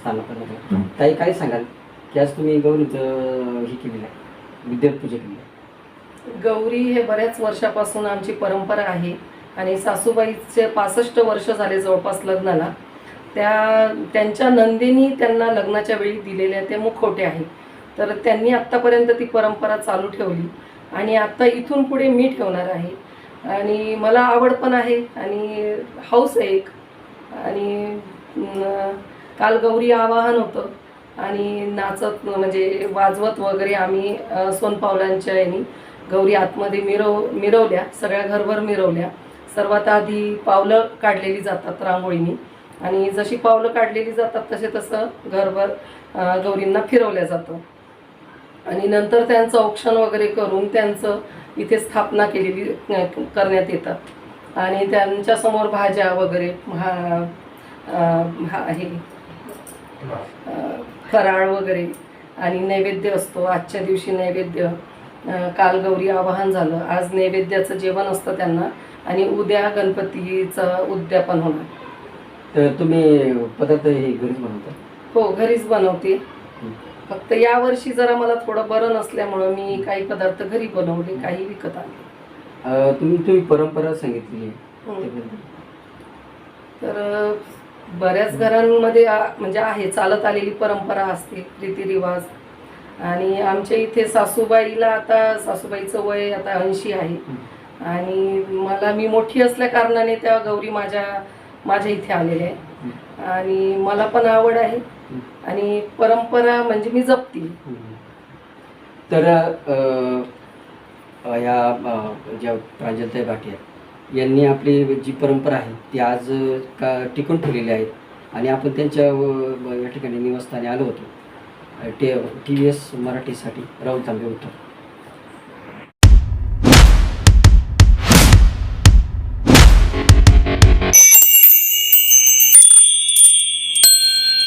स्थानापन्न. ताई काय सांगाल की आज तुम्ही गौरीचं हे केलेलं आहे, विद्युत पूजा केली आहे? गौरी हे बऱ्याच वर्षापासून आमची परंपरा आहे आणि सासूबाईचे 65 वर्ष झाले जवळपास लग्नाला. त्यांच्या नंदिनी त्यांना लग्नाच्या वेळी दिलेल्या ते मुखवटे आहे, तर त्यांनी आत्तापर्यंत ती परंपरा चालू ठेवली आणि आत्ता इथून पुढे मी ठेवणार आहे. आणि मला आवड पण आहे आणि हौस आहे एक. आणि काल गौरी आवाहन होतं आणि नाचत म्हणजे वाजवत वगैरे आम्ही सोनपावलांच्या यानी गौरी आतमध्ये मिरवल्या, सगळ्या घरभर मिरवल्या. सर्वात आधी पावलं काढलेली जातात रांगोळीनी आणि जशी पावलं काढलेली जातात तसं घरभर गौरींना फिरवल्या जातं आणि नंतर त्यांचं औक्षण वगैरे करून त्यांचं इथे स्थापना करण्यात येतात आणि त्यांच्यासमोर भाज्या वगैरे हे फराळ वगैरे आणि नैवेद्य असतो. आजच्या दिवशी नैवेद्य, काल गौरी आवाहन झालं, आज नैवेद्याचं जेवण असतं त्यांना आणि उद्या गणपतीचं उद्यापन होणार. तर तुम्ही पदार्थ हे घरीच बनवता? हो, घरीच बनवते. फक्त यावर्षी जरा मला थोडं बरं नसल्यामुळं मी काही पदार्थ घरी बनवले, काही विकत आणले. तुम्ही परंपरा सांगितली तर बऱ्याच घरांमध्ये म्हणजे आहे, चालत आलेली परंपरा असते, रीतिरिवाज. आणि आमच्या इथे सासूबाईचं वय आता 80 आहे आणि मी मोठी असल्या कारणाने त्या गौरी माझ्या इथे आलेल्या आहे आणि मला पण आवड आहे आणि परंपरा म्हणजे मी जपते. तर या ज्या प्रांजलताई भाटिया यांनी आपली जी परंपरा आहे ती आज टिकून ठेवलेली आहे आणि आपण त्यांच्या या ठिकाणी निवासस्थानी आलो होतो TVS मराठीसाठी. राहुल तांबे उत्तर.